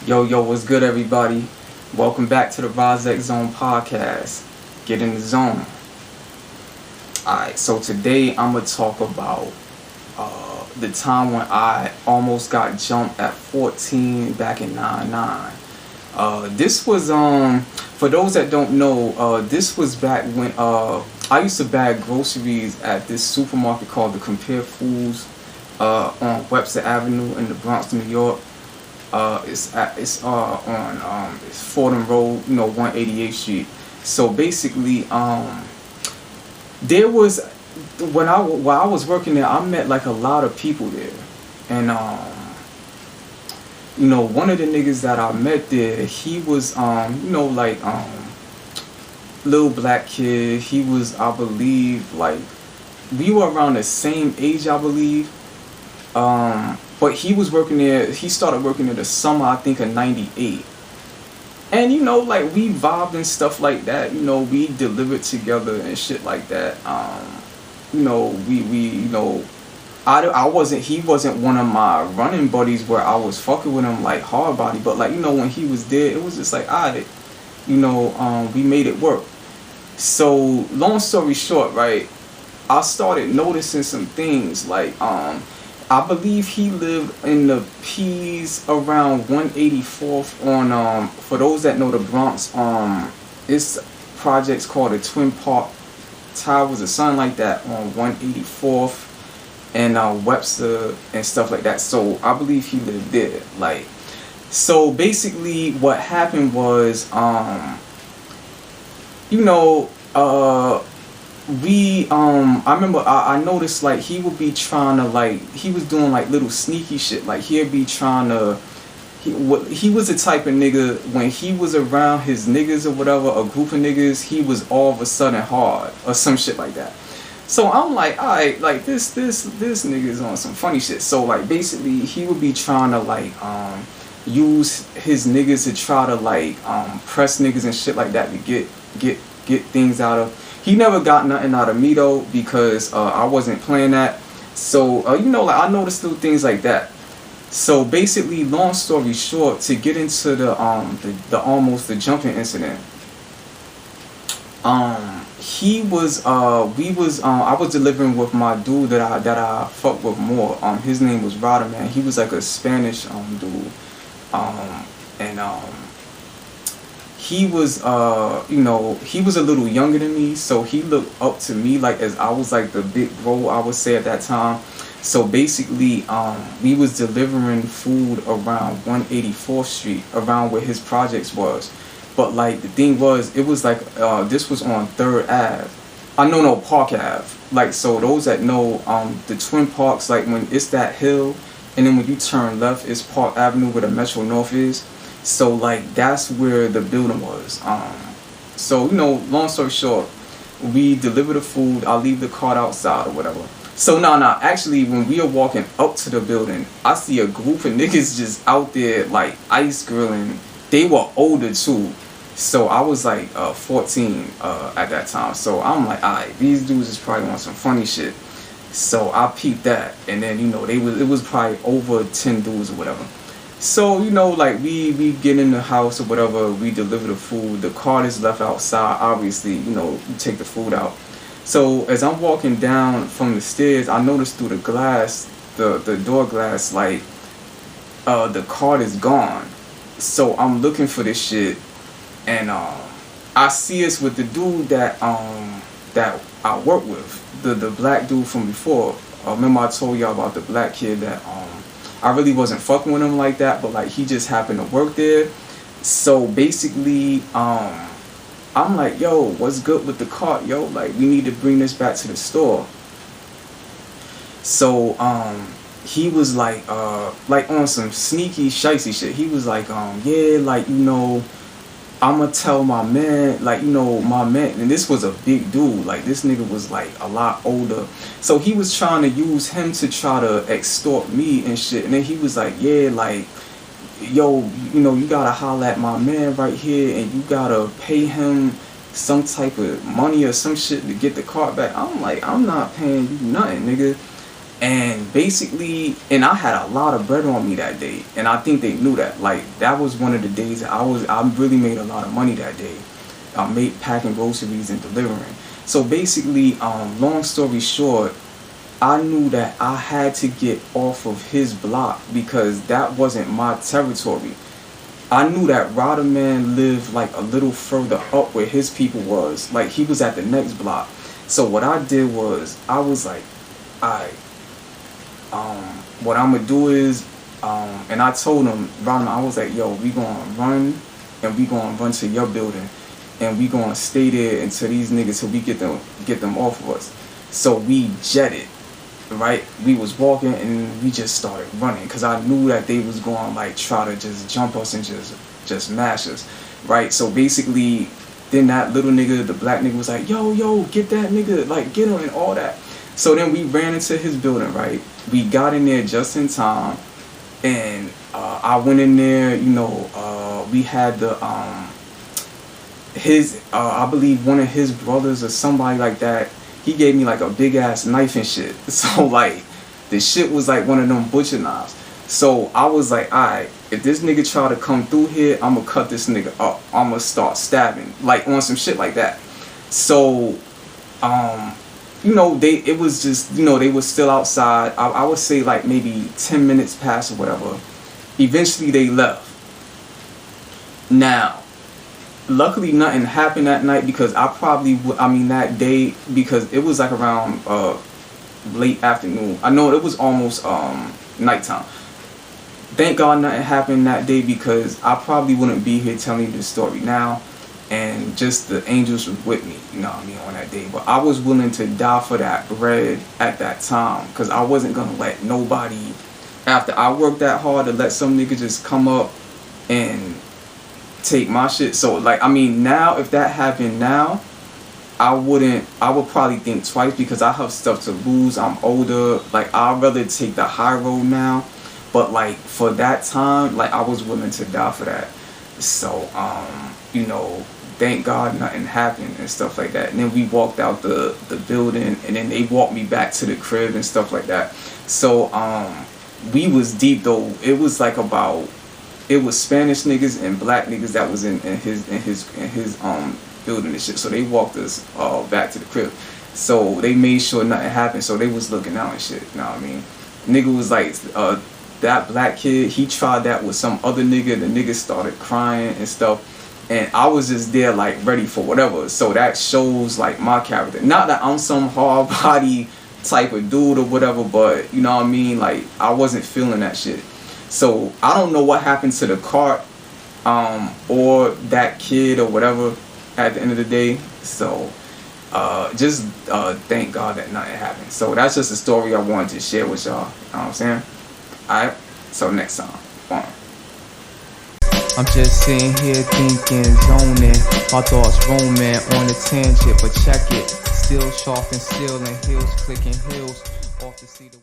Yo, what's good, everybody? Welcome back to the Rassy Zone podcast. Get in the zone. Alright, so today I'm going to talk about the time when I almost got jumped at 14 back in 99. This was, for those that don't know, this was back when I used to bag groceries at this supermarket called the Compare Foods on Webster Avenue in the Bronx, New York. It's on Fordham Road, 188th Street. So basically, there was while I was working there, I met like a lot of people there, and one of the niggas that I met there, he was little black kid. He was, I believe, like we were around the same age, I believe. But he was working there. He started working there the summer, I think, of '98. And like we vibed and stuff like that. We delivered together and shit like that. I wasn't. He wasn't one of my running buddies where I was fucking with him like hard body. But like when he was there, it was just like alright. We made it work. So long story short, right? I started noticing some things like I believe he lived in the P's around 184th on for those that know the Bronx, it's projects called the Twin Park Towers or something like that on 184th and Webster and stuff like that. So I believe he lived there. Like, so basically what happened was I remember I noticed like he would be trying to, like, he was doing like little sneaky shit. Like he'd be trying to, he was the type of nigga when he was around his niggas or whatever, a group of niggas, he was all of a sudden hard or some shit like that. So I'm like, alright, like this nigga's on some funny shit. So like basically he would be trying to like use his niggas to try to like press niggas and shit like that to get things out of. He never got nothing out of me though, because I wasn't playing that. So like I noticed little things like that. So basically, long story short, to get into the almost the jumping incident, he was I was delivering with my dude that I fucked with more. His name was Ryder, man. He was like a Spanish dude, he was he was a little younger than me, so he looked up to me like as I was like the big bro, I would say, at that time. So basically we was delivering food around 184th Street, around where his projects was. But like the thing was, it was like this was on 3rd Ave. Park Ave. Like, so those that know the Twin Parks, like when it's that hill and then when you turn left, it's Park Avenue where the Metro North is. So like that's where the building was. So long story short, we deliver the food. I leave the cart outside or whatever. So actually, when we are walking up to the building, I see a group of niggas just out there like ice grilling. They were older too. So I was like 14 at that time. So I'm like, alright, these dudes is probably on some funny shit. So I peeped that, and then it was probably over 10 dudes or whatever. So like we get in the house or whatever, we deliver the food, the cart is left outside, obviously, you take the food out. So as I'm walking down from the stairs, I noticed through the glass, the door glass, like the cart is gone. So I'm looking for this shit, and I see us with the dude that I work with, the black dude from before. Remember I told y'all about the black kid that I really wasn't fucking with him like that, but like he just happened to work there. So basically, I'm like, yo, what's good with the cart, yo? Like, we need to bring this back to the store. So he was like on some sneaky shicey shit. He was like, yeah, like I'ma tell my man, like my man, and this was a big dude. Like this nigga was like a lot older. So he was trying to use him to try to extort me and shit. And then he was like, yeah, like, yo, you gotta holler at my man right here, and you gotta pay him some type of money or some shit to get the cart back. I'm like, I'm not paying you nothing, nigga. And basically, and I had a lot of bread on me that day, and I think they knew that. Like, that was one of the days that I really made a lot of money that day. I made packing groceries and delivering. So basically, long story short, I knew that I had to get off of his block because that wasn't my territory. I knew that Ryder Man lived like a little further up where his people was. Like, he was at the next block. So what I did was, I was like, alright, what I'm gonna do is, and I told him, Ryder Man, I was like, yo, we gonna run, and we gonna run to your building, and we gonna stay there until these niggas, till we get them off of us. So we jetted. Right, we was walking and we just started running because I knew that they was going to like try to just jump us and just mash us. Right, so basically, then that little nigga, the black nigga, was like, yo, get that nigga, like, get him and all that. So then we ran into his building. Right, we got in there just in time, and I went in there. You know, we had the I believe one of his brothers or somebody like that. He gave me like a big ass knife and shit. So like, the shit was like one of them butcher knives. So I was like, alright, if this nigga try to come through here, I'm gonna cut this nigga up. I'm gonna start stabbing, like on some shit like that. So, you know, it was just, you know, they was still outside. I would say like maybe 10 minutes past or whatever. Eventually they left. Now, luckily nothing happened that night because that day, because it was like around late afternoon. I know it was almost nighttime. Thank God nothing happened that day because I probably wouldn't be here telling you this story now, and just the angels was with me, you know what I mean, on that day. But I was willing to die for that bread at that time because I wasn't gonna let nobody, after I worked that hard, to let some nigga just come up and take my shit. So like, I mean, now if that happened now, I would probably think twice because I have stuff to lose. I'm older. Like, I'd rather take the high road now. But like, for that time, like, I was willing to die for that. So you know, thank God nothing happened and stuff like that. And then we walked out the building, and then they walked me back to the crib and stuff like that. So we was deep though. It was like it was Spanish niggas and black niggas that was in his building and shit. So they walked us back to the crib. So they made sure nothing happened. So they was looking out and shit. You know what I mean? Nigga was like, that black kid, he tried that with some other nigga. The nigga started crying and stuff. And I was just there like ready for whatever. So that shows like my character. Not that I'm some hard body type of dude or whatever, but you know what I mean? Like, I wasn't feeling that shit. So I don't know what happened to the cart or that kid or whatever at the end of the day. So just thank God that nothing happened. So that's just a story I wanted to share with y'all. You know what I'm saying? Alright, so next time. One. I'm just sitting here thinking, zoning, my thoughts roaming on a tangent, but check it, still sharp and still and heels clicking heels off to see the